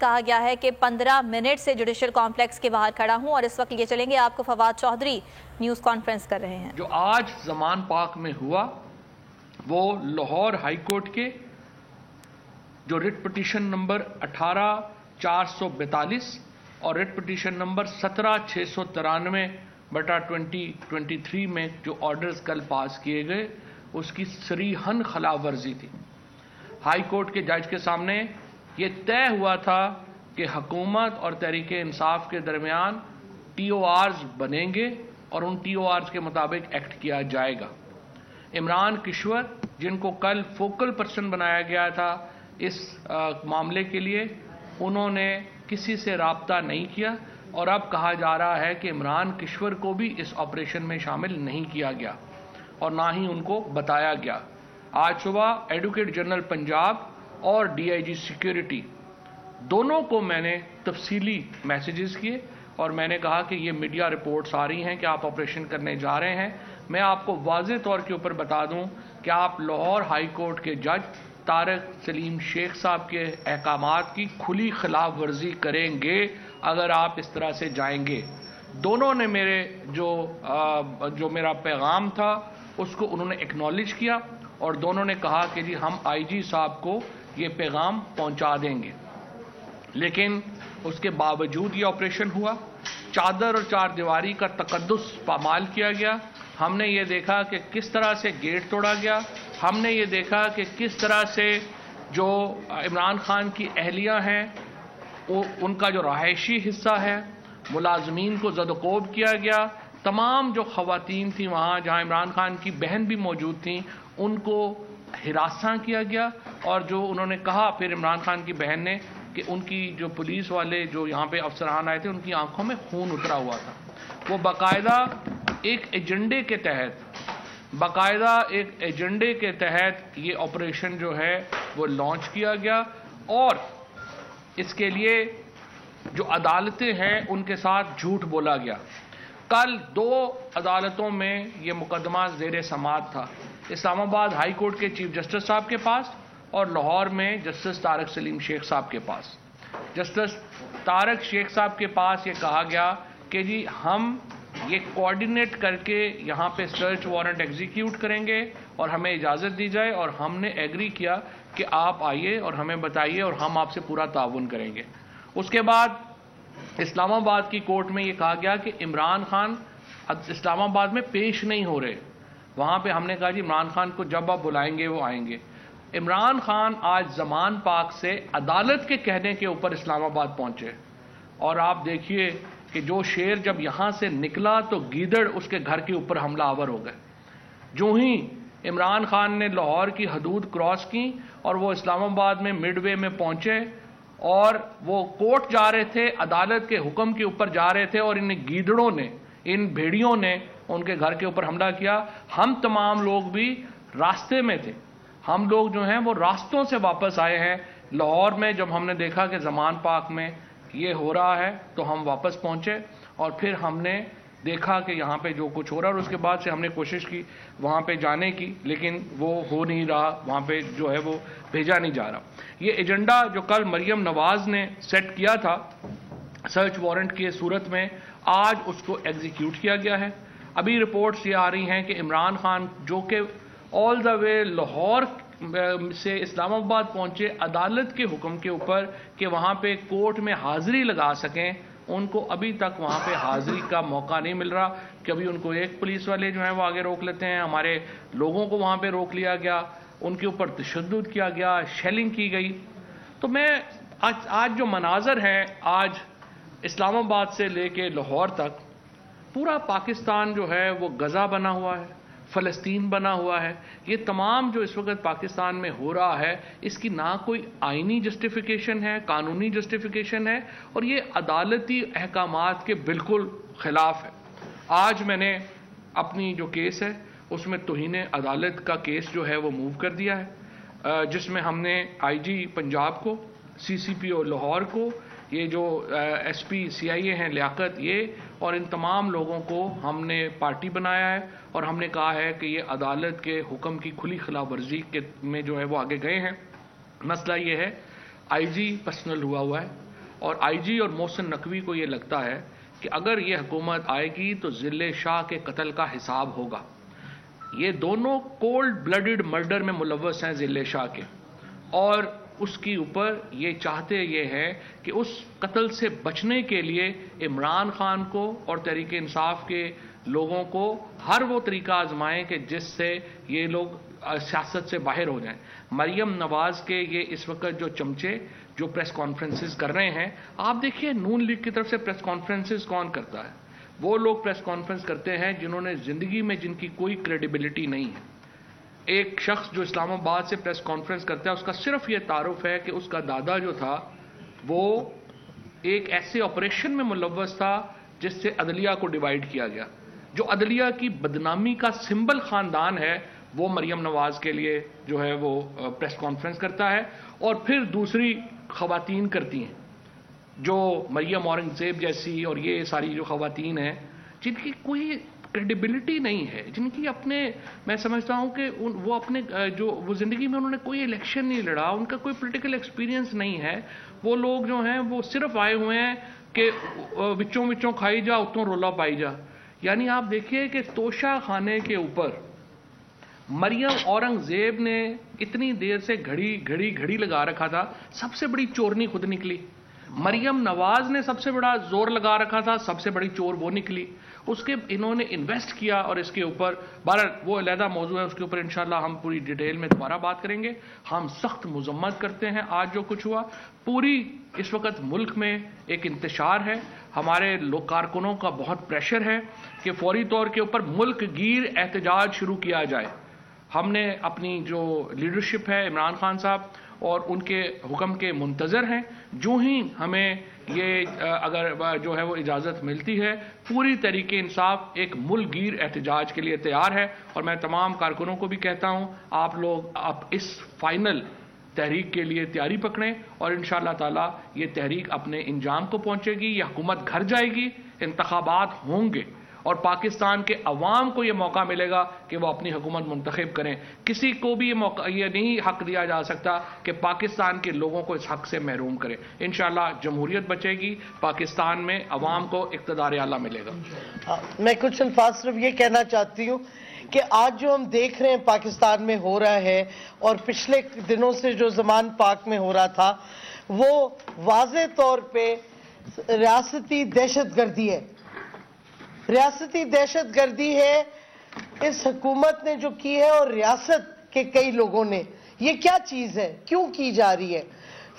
کہا گیا ہے کہ 15 منٹ سے جوڈیشل کمپلیکس کے باہر کھڑا ہوں اور اس وقت یہ چلیں گے آپ کو فواد چودھری نیوز کانفرنس کر رہے ہیں۔ جو آج زمان پاک میں ہوا وہ لاہور ہائی کورٹ کے جو ریٹ پٹیشن نمبر 18442 اور ریٹ پٹیشن نمبر 17693/2023 میں جو آرڈرز کل پاس کیے گئے اس کی صریحاً خلاف ورزی تھی۔ ہائی کورٹ کے جج کے سامنے یہ طے ہوا تھا کہ حکومت اور تحریک انصاف کے درمیان ٹی او آرز بنیں گے اور ان ٹی او آرز کے مطابق ایکٹ کیا جائے گا۔ عمران کشور جن کو کل فوکل پرسن بنایا گیا تھا اس معاملے کے لیے، انہوں نے کسی سے رابطہ نہیں کیا اور اب کہا جا رہا ہے کہ عمران کشور کو بھی اس آپریشن میں شامل نہیں کیا گیا اور نہ ہی ان کو بتایا گیا۔ آج صبح ایڈوکیٹ جنرل پنجاب اور ڈی آئی جی سیکیورٹی دونوں کو میں نے تفصیلی میسیجز کیے اور میں نے کہا کہ یہ میڈیا رپورٹس آ رہی ہیں کہ آپ آپریشن کرنے جا رہے ہیں۔ میں آپ کو واضح طور کے اوپر بتا دوں کہ آپ لاہور ہائی کورٹ کے جج طارق سلیم شیخ صاحب کے احکامات کی کھلی خلاف ورزی کریں گے اگر آپ اس طرح سے جائیں گے۔ دونوں نے میرے جو میرا پیغام تھا اس کو انہوں نے ایکنالج کیا اور دونوں نے کہا کہ جی ہم آئی جی صاحب کو یہ پیغام پہنچا دیں گے، لیکن اس کے باوجود یہ آپریشن ہوا۔ چادر اور چار دیواری کا تقدس پامال کیا گیا۔ ہم نے یہ دیکھا کہ کس طرح سے گیٹ توڑا گیا، ہم نے یہ دیکھا کہ کس طرح سے جو عمران خان کی اہلیہ ہیں ان کا جو رہائشی حصہ ہے ملازمین کو زد و کوب کیا گیا۔ تمام جو خواتین تھیں وہاں جہاں عمران خان کی بہن بھی موجود تھیں ان کو ہراساں کیا گیا، اور جو انہوں نے کہا پھر عمران خان کی بہن نے کہ ان کی جو پولیس والے جو یہاں پہ افسران آئے تھے ان کی آنکھوں میں خون اترا ہوا تھا۔ وہ باقاعدہ ایک ایجنڈے کے تحت یہ آپریشن جو ہے وہ لانچ کیا گیا اور اس کے لیے جو عدالتیں ہیں ان کے ساتھ جھوٹ بولا گیا۔ کل 2 عدالتوں میں یہ مقدمہ زیر سماعت تھا، اسلام آباد ہائی کورٹ کے چیف جسٹس صاحب کے پاس اور لاہور میں جسٹس طارق سلیم شیخ صاحب کے پاس۔ جسٹس طارق شیخ صاحب کے پاس یہ کہا گیا کہ جی ہم یہ کوارڈینیٹ کر کے یہاں پہ سرچ وارنٹ ایگزیکیوٹ کریں گے اور ہمیں اجازت دی جائے، اور ہم نے ایگری کیا کہ آپ آئیے اور ہمیں بتائیے اور ہم آپ سے پورا تعاون کریں گے۔ اس کے بعد اسلام آباد کی کورٹ میں یہ کہا گیا کہ عمران خان اسلام آباد میں پیش نہیں ہو رہے۔ وہاں پہ ہم نے کہا جی عمران خان کو جب آپ بلائیں گے وہ آئیں گے۔ عمران خان آج زمان پاک سے عدالت کے کہنے کے اوپر اسلام آباد پہنچے، اور آپ دیکھیے کہ جو شیر جب یہاں سے نکلا تو گیدڑ اس کے گھر کے اوپر حملہ آور ہو گئے۔ جو ہی عمران خان نے لاہور کی حدود کراس کی اور وہ اسلام آباد میں مڈ وے میں پہنچے اور وہ کورٹ جا رہے تھے، عدالت کے حکم کے اوپر جا رہے تھے، اور ان گیدڑوں نے، ان بھیڑیوں نے ان کے گھر کے اوپر حملہ کیا۔ ہم تمام لوگ بھی راستے میں تھے، ہم لوگ جو ہیں وہ راستوں سے واپس آئے ہیں۔ لاہور میں جب ہم نے دیکھا کہ زمان پاک میں یہ ہو رہا ہے تو ہم واپس پہنچے اور پھر ہم نے دیکھا کہ یہاں پہ جو کچھ ہو رہا ہے، اور اس کے بعد سے ہم نے کوشش کی وہاں پہ جانے کی، لیکن وہ ہو نہیں رہا، وہاں پہ جو ہے وہ بھیجا نہیں جا رہا۔ یہ ایجنڈا جو کل مریم نواز نے سیٹ کیا تھا سرچ وارنٹ کی صورت میں، آج اس کو ایگزیکیوٹ کیا گیا ہے۔ ابھی رپورٹس یہ آ رہی ہیں کہ عمران خان جو کہ آل دا وے لاہور سے اسلام آباد پہنچے عدالت کے حکم کے اوپر کہ وہاں پہ کورٹ میں حاضری لگا سکیں، ان کو ابھی تک وہاں پہ حاضری کا موقع نہیں مل رہا۔ کبھی ان کو ایک پولیس والے جو ہیں وہ آگے روک لیتے ہیں، ہمارے لوگوں کو وہاں پہ روک لیا گیا، ان کے اوپر تشدد کیا گیا، شیلنگ کی گئی۔ تو میں آج جو مناظر ہیں، آج اسلام آباد سے لے کے لاہور تک پورا پاکستان جو ہے وہ غزہ بنا ہوا ہے، فلسطین بنا ہوا ہے۔ یہ تمام جو اس وقت پاکستان میں ہو رہا ہے اس کی نہ کوئی آئینی جسٹیفیکیشن ہے، قانونی جسٹیفیکیشن ہے، اور یہ عدالتی احکامات کے بالکل خلاف ہے۔ آج میں نے اپنی جو کیس ہے اس میں توہین عدالت کا کیس جو ہے وہ موو کر دیا ہے، جس میں ہم نے آئی جی پنجاب کو، سی سی پی او لاہور کو، یہ جو ایس پی سی آئی اے ہیں لیاقت، یہ اور ان تمام لوگوں کو ہم نے پارٹی بنایا ہے، اور ہم نے کہا ہے کہ یہ عدالت کے حکم کی کھلی خلاف ورزی میں جو ہے وہ آگے گئے ہیں۔ مسئلہ یہ ہے آئی جی پرسنل ہوا ہے، اور آئی جی اور محسن نقوی کو یہ لگتا ہے کہ اگر یہ حکومت آئے گی تو ضلع شاہ کے قتل کا حساب ہوگا. یہ دونوں کولڈ بلڈڈ مرڈر میں ملوث ہیں ضلع شاہ کے, اور اس کی اوپر یہ چاہتے یہ ہے کہ اس قتل سے بچنے کے لیے عمران خان کو اور تحریک انصاف کے لوگوں کو ہر وہ طریقہ آزمائیں کہ جس سے یہ لوگ سیاست سے باہر ہو جائیں. مریم نواز کے یہ اس وقت جو چمچے جو پریس کانفرنسز کر رہے ہیں, آپ دیکھیے نون لیگ کی طرف سے پریس کانفرنسز کون کرتا ہے؟ وہ لوگ پریس کانفرنس کرتے ہیں جنہوں نے زندگی میں جن کی کوئی کریڈیبلٹی نہیں ہے. ایک شخص جو اسلام آباد سے پریس کانفرنس کرتا ہے, اس کا صرف یہ تعارف ہے کہ اس کا دادا جو تھا وہ ایک ایسے آپریشن میں ملوث تھا جس سے عدلیہ کو ڈیوائیڈ کیا گیا. جو عدلیہ کی بدنامی کا سمبل خاندان ہے وہ مریم نواز کے لیے جو ہے وہ پریس کانفرنس کرتا ہے, اور پھر دوسری خواتین کرتی ہیں جو مریم اورنگزیب جیسی اور یہ ساری جو خواتین ہیں جن کی کوئی کریڈیبلٹی نہیں ہے, جن کی اپنے میں سمجھتا ہوں کہ وہ اپنے جو وہ زندگی میں انہوں نے کوئی الیکشن نہیں لڑا, ان کا کوئی پولیٹیکل ایکسپیرینس نہیں ہے. وہ لوگ جو ہیں وہ صرف آئے ہوئے ہیں کہ وچوں کھائی جا اتوں رولا پائی جا. یعنی آپ دیکھیے کہ توشہ خانے کے اوپر مریم اورنگزیب نے اتنی دیر سے گھڑی لگا رکھا تھا, سب سے بڑی چورنی خود نکلی. مریم نواز نے سب سے بڑا زور لگا رکھا تھا, سب سے بڑی چور وہ نکلی. اس کے انہوں نے انویسٹ کیا, اور اس کے اوپر بہرحال وہ علیحدہ موضوع ہے, اس کے اوپر انشاءاللہ ہم پوری ڈیٹیل میں دوبارہ بات کریں گے. ہم سخت مذمت کرتے ہیں آج جو کچھ ہوا. پوری اس وقت ملک میں ایک انتشار ہے, ہمارے کارکنوں کا بہت پریشر ہے کہ فوری طور کے اوپر ملک گیر احتجاج شروع کیا جائے. ہم نے اپنی جو لیڈرشپ ہے عمران خان صاحب اور ان کے حکم کے منتظر ہیں. جو ہی ہمیں یہ اگر جو ہے وہ اجازت ملتی ہے, پوری تحریک انصاف ایک ملک گیر احتجاج کے لیے تیار ہے. اور میں تمام کارکنوں کو بھی کہتا ہوں آپ لوگ اب اس فائنل تحریک کے لیے تیاری پکڑیں, اور انشاءاللہ تعالی یہ تحریک اپنے انجام کو پہنچے گی. یہ حکومت گھر جائے گی, انتخابات ہوں گے, اور پاکستان کے عوام کو یہ موقع ملے گا کہ وہ اپنی حکومت منتخب کریں. کسی کو بھی یہ نہیں حق دیا جا سکتا کہ پاکستان کے لوگوں کو اس حق سے محروم کرے. انشاءاللہ جمہوریت بچے گی, پاکستان میں عوام کو اقتدار اعلیٰ ملے گا. میں کچھ الفاظ صرف یہ کہنا چاہتی ہوں کہ آج جو ہم دیکھ رہے ہیں پاکستان میں ہو رہا ہے, اور پچھلے دنوں سے جو زمان پاک میں ہو رہا تھا, وہ واضح طور پہ ریاستی دہشت گردی ہے. ریاستی دہشت گردی ہے اس حکومت نے جو کی ہے, اور ریاست کے کئی لوگوں نے. یہ کیا چیز ہے, کیوں کی جا رہی ہے؟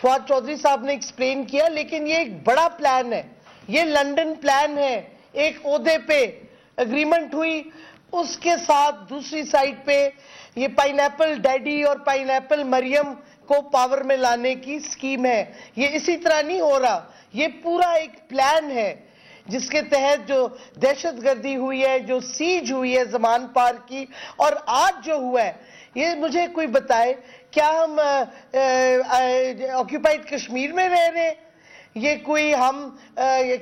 فواد چودھری صاحب نے ایکسپلین کیا, لیکن یہ ایک بڑا پلان ہے. یہ لنڈن پلان ہے. ایک عہدے پہ اگریمنٹ ہوئی, اس کے ساتھ دوسری سائٹ پہ یہ پائن ایپل ڈیڈی اور پائن ایپل مریم کو پاور میں لانے کی سکیم ہے. یہ اسی طرح نہیں ہو رہا, یہ پورا ایک پلان ہے جس کے تحت جو دہشت گردی ہوئی ہے, جو سیج ہوئی ہے زمان پارک کی, اور آج جو ہوا ہے, یہ مجھے کوئی بتائے کیا ہم آکیوپائڈ کشمیر میں رہ رہے ہیں؟ یہ کوئی ہم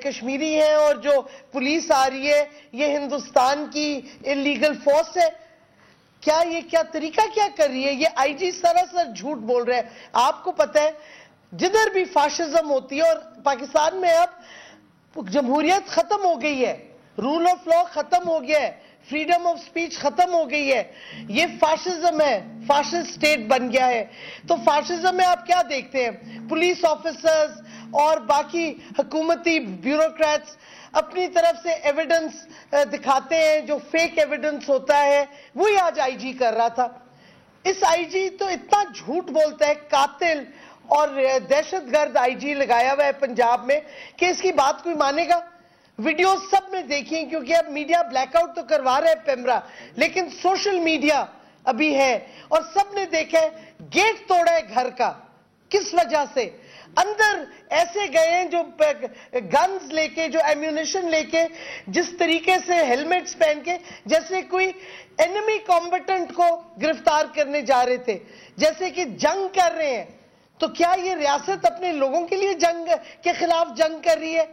کشمیری ہیں اور جو پولیس آ رہی ہے یہ ہندوستان کی انلیگل فورس ہے؟ کیا یہ کیا طریقہ کیا کر رہی ہے؟ یہ آئی جی سراسر جھوٹ بول رہے ہیں. آپ کو پتہ ہے جدھر بھی فاشزم ہوتی ہے, اور پاکستان میں اب جمہوریت ختم ہو گئی ہے, رول آف لا ختم ہو گیا ہے, فریڈم آف سپیچ ختم ہو گئی ہے, یہ فاشزم ہے, فاشسٹ سٹیٹ بن گیا ہے. تو فاشزم میں آپ کیا دیکھتے ہیں؟ پولیس آفیسرز اور باقی حکومتی بیوروکریٹس اپنی طرف سے ایویڈنس دکھاتے ہیں, جو فیک ایویڈنس ہوتا ہے وہی آج آئی جی کر رہا تھا. اس آئی جی تو اتنا جھوٹ بولتا ہے, قاتل اور دہشت گرد آئی جی لگایا ہوا ہے پنجاب میں, کہ اس کی بات کوئی مانے گا؟ ویڈیوز سب نے دیکھی ہیں, کیونکہ اب میڈیا بلیک آؤٹ تو کروا رہا ہے پیمرا, لیکن سوشل میڈیا ابھی ہے, اور سب نے دیکھا ہے گیٹ توڑا ہے گھر کا. کس وجہ سے؟ اندر ایسے گئے ہیں جو گنز لے کے, جو ایمیونیشن لے کے, جس طریقے سے ہیلمٹس پہن کے, جیسے کوئی اینمی کمبیٹنٹ کو گرفتار کرنے جا رہے تھے, جیسے کہ جنگ کر رہے ہیں. تو کیا یہ ریاست اپنے لوگوں کے لیے جنگ کے خلاف جنگ کر رہی ہے؟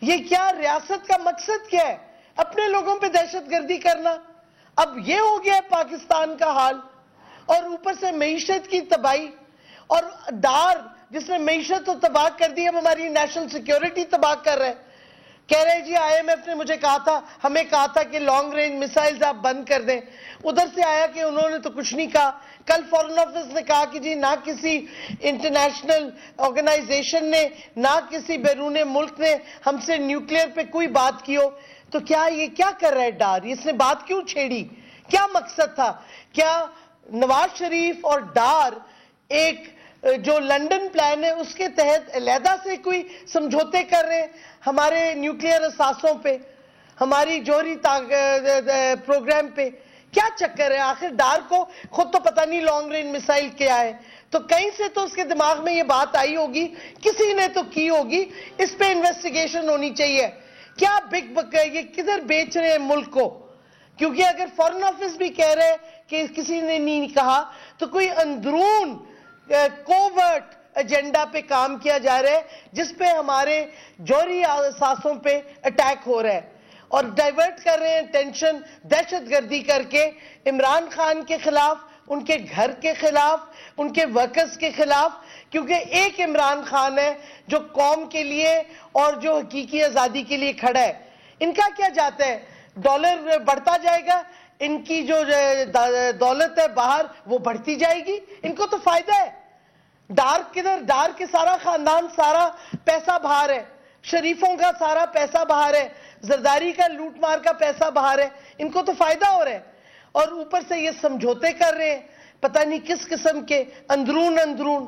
یہ کیا ریاست کا مقصد کیا ہے؟ اپنے لوگوں پہ دہشت گردی کرنا. اب یہ ہو گیا ہے پاکستان کا حال, اور اوپر سے معیشت کی تباہی, اور ڈار جس نے معیشت تو تباہ کر دی، اب ہماری نیشنل سیکیورٹی تباہ کر رہے ہیں. کہہ رہے جی IMF نے مجھے کہا تھا، ہمیں کہا تھا کہ لانگ رینج میسائلز آپ بند کر دیں. ادھر سے آیا کہ انہوں نے تو کچھ نہیں کہا. کل فارن آفس نے کہا کہ جی نہ کسی انٹرنیشنل آرگنائزیشن نے نہ کسی بیرون ملک نے ہم سے نیوکلیئر پہ کوئی بات کی ہو. تو کیا یہ کیا کر رہا ہے ڈار؟ اس نے بات کیوں چھیڑی؟ کیا مقصد تھا؟ کیا نواز شریف اور ڈار ایک جو لنڈن پلان ہے اس کے تحت علیحدہ سے کوئی سمجھوتے کر رہے ہیں ہمارے نیوکلیئر اثاثوں پہ، ہماری جوہری پروگرام پہ؟ کیا چکر ہے؟ آخر ڈار کو خود تو پتہ نہیں لانگ رینج میسائل کیا ہے، تو کہیں سے تو اس کے دماغ میں یہ بات آئی ہوگی، کسی نے تو کی ہوگی. اس پہ انویسٹیگیشن ہونی چاہیے. کیا بگ بک ہے یہ؟ کدھر بیچ رہے ہیں ملک کو؟ کیونکہ اگر فارن آفس بھی کہہ رہے کہ کسی نے نہیں کہا تو کوئی اندرون کوورٹ ایجنڈا پہ کام کیا جا رہا ہے جس پہ ہمارے جوہری اثاثوں پہ اٹیک ہو رہا ہے اور ڈائیورٹ کر رہے ہیں ٹینشن دہشت گردی کر کے عمران خان کے خلاف، ان کے گھر کے خلاف، ان کے ورکرز کے خلاف. کیونکہ ایک عمران خان ہے جو قوم کے لیے اور جو حقیقی آزادی کے لیے کھڑا ہے. ان کا کیا جاتا ہے؟ ڈالر بڑھتا جائے گا، ان کی جو دولت ہے باہر وہ بڑھتی جائے گی، ان کو تو فائدہ ہے. ڈار کدھر؟ ڈار کے سارا خاندان سارا پیسہ باہر ہے، شریفوں کا سارا پیسہ باہر ہے، زرداری کا لوٹ مار کا پیسہ باہر ہے. ان کو تو فائدہ ہو رہا ہے اور اوپر سے یہ سمجھوتے کر رہے ہیں پتہ نہیں کس قسم کے اندرون.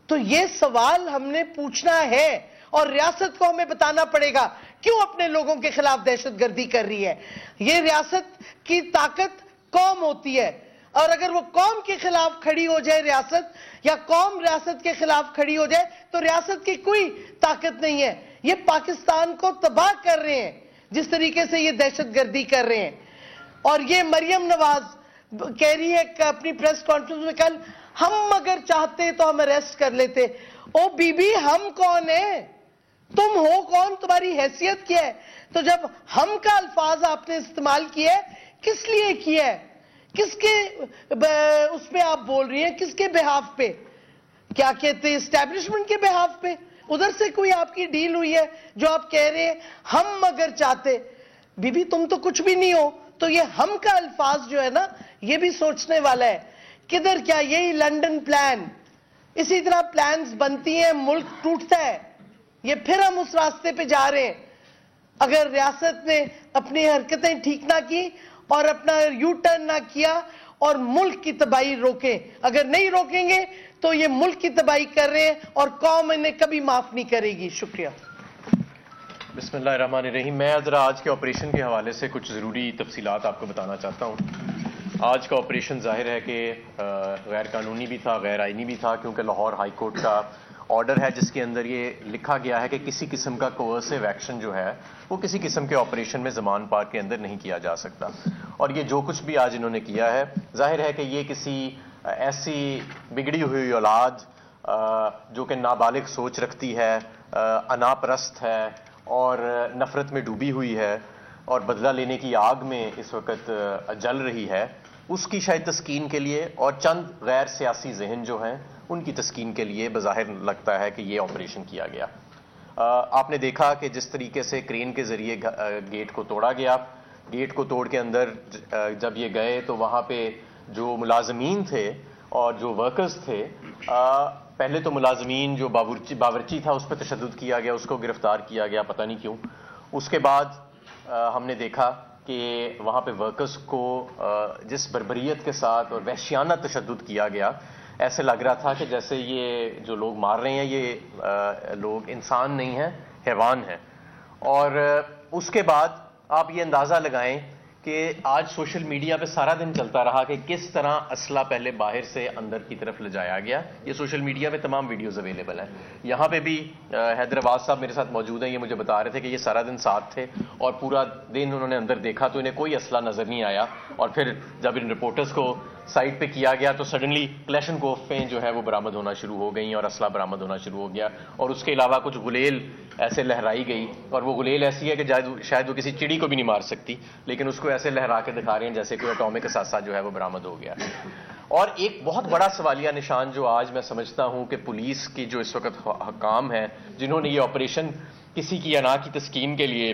تو یہ سوال ہم نے پوچھنا ہے اور ریاست کو ہمیں بتانا پڑے گا کیوں اپنے لوگوں کے خلاف دہشت گردی کر رہی ہے. یہ ریاست کی طاقت قوم ہوتی ہے اور اگر وہ قوم کے خلاف کھڑی ہو جائے ریاست، یا قوم ریاست کے خلاف کھڑی ہو جائے تو ریاست کی کوئی طاقت نہیں ہے. یہ پاکستان کو تباہ کر رہے ہیں جس طریقے سے یہ دہشت گردی کر رہے ہیں. اور یہ مریم نواز کہہ رہی ہے کہ اپنی پریس کانفرنس میں کل، ہم اگر چاہتے تو ہم اریسٹ کر لیتے. او بی بی ہم کون ہیں؟ تم ہو کون؟ تمہاری حیثیت کیا ہے؟ تو جب ہم کا الفاظ آپ نے استعمال کیا ہے کس لیے کیا ہے؟ کس کے اس پہ آپ بول رہی ہیں؟ کس کے بہاف پہ؟ کیا کہتے ہیں اسٹیبلشمنٹ کے بہاف پہ؟ ادھر سے کوئی آپ کی ڈیل ہوئی ہے جو آپ کہہ رہے ہیں ہم اگر چاہتے؟ بی بی تم تو کچھ بھی نہیں ہو. تو یہ ہم کا الفاظ جو ہے نا یہ بھی سوچنے والا ہے. کدھر؟ کیا یہی لنڈن پلان؟ اسی طرح پلانز بنتی ہیں، ملک ٹوٹتا ہے. یہ پھر ہم اس راستے پہ جا رہے ہیں. اگر ریاست نے اپنی حرکتیں ٹھیک نہ کی اور اپنا یو ٹرن نہ کیا اور ملک کی تباہی روکیں، اگر نہیں روکیں گے تو یہ ملک کی تباہی کر رہے ہیں اور قوم انہیں کبھی معاف نہیں کرے گی. شکریہ. بسم اللہ الرحمن الرحیم. میں ذرا آج کے آپریشن کے حوالے سے کچھ ضروری تفصیلات آپ کو بتانا چاہتا ہوں. آج کا آپریشن ظاہر ہے کہ غیر قانونی بھی تھا، غیر آئینی بھی تھا، کیونکہ لاہور ہائی کورٹ کا آرڈر ہے جس کے اندر یہ لکھا گیا ہے کہ کسی قسم کا کوورسو ایکشن جو ہے وہ کسی قسم کے آپریشن میں زمان پارک کے اندر نہیں کیا جا سکتا. اور یہ جو کچھ بھی آج انہوں نے کیا ہے ظاہر ہے کہ یہ کسی ایسی بگڑی ہوئی اولاد جو کہ نابالغ سوچ رکھتی ہے، انا پرست ہے اور نفرت میں ڈوبی ہوئی ہے اور بدلہ لینے کی آگ میں اس وقت جل رہی ہے، اس کی شاید تسکین کے لیے اور چند غیر سیاسی ذہن جو ہیں ان کی تسکین کے لیے بظاہر لگتا ہے کہ یہ آپریشن کیا گیا. آپ نے دیکھا کہ جس طریقے سے کرین کے ذریعے گیٹ کو توڑا گیا. گیٹ کو توڑ کے اندر جب یہ گئے تو وہاں پہ جو ملازمین تھے اور جو ورکرز تھے، پہلے تو ملازمین جو باورچی تھا اس پہ تشدد کیا گیا، اس کو گرفتار کیا گیا پتہ نہیں کیوں. اس کے بعد ہم نے دیکھا کہ وہاں پہ ورکرز کو جس بربریت کے ساتھ اور وحشیانہ تشدد کیا گیا، ایسے لگ رہا تھا کہ جیسے یہ جو لوگ مار رہے ہیں یہ لوگ انسان نہیں ہیں، حیوان ہیں. اور اس کے بعد آپ یہ اندازہ لگائیں کہ آج سوشل میڈیا پہ سارا دن چلتا رہا کہ کس طرح اسلحہ پہلے باہر سے اندر کی طرف لے جایا گیا. یہ سوشل میڈیا پہ تمام ویڈیوز اویلیبل ہیں. یہاں پہ بھی حیدرآباد صاحب میرے ساتھ موجود ہیں، یہ مجھے بتا رہے تھے کہ یہ سارا دن ساتھ تھے اور پورا دن انہوں نے اندر دیکھا تو انہیں کوئی اسلحہ نظر نہیں آیا. اور پھر جب ان رپورٹرز کو سائٹ پہ کیا گیا تو سڈنلی کلیشن کوف پہ جو ہے وہ برآمد ہونا شروع ہو گئیں اور اسلحہ برآمد ہونا شروع ہو گیا. اور اس کے علاوہ کچھ غلیل ایسے لہرائی گئی، اور وہ غلیل ایسی ہے کہ شاید وہ کسی چڑی کو بھی نہیں مار سکتی، لیکن اس کو ایسے لہرا کے دکھا رہے ہیں جیسے کوئی اٹامک اثاثہ جو ہے وہ برآمد ہو گیا. اور ایک بہت بڑا سوالیہ نشان جو آج میں سمجھتا ہوں کہ پولیس کی جو اس وقت حکام ہیں جنہوں نے یہ آپریشن کسی کی انا کی تسکین کے لیے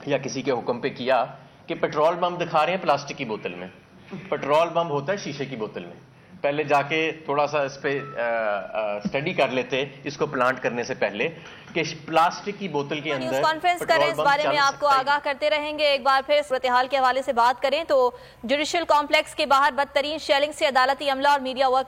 یا کسی کے حکم پہ کیا، کہ پیٹرول بم دکھا رہے ہیں پلاسٹک کی بوتل میں. پیٹرول بم ہوتا ہے شیشے کی بوتل میں. پہلے جا کے تھوڑا سا اس پہ اسٹڈی کر لیتے اس کو پلانٹ کرنے سے پہلے کہ پلاسٹک کی بوتل کے اندر نیوز کانفرنس کریں، اس بارے میں آپ کو آگاہ کرتے رہیں گے. ایک بار پھر صورتحال کے حوالے سے بات کریں تو جوڈیشل کمپلیکس کے باہر بدترین شیلنگ سے عدالتی عملہ اور میڈیا ورک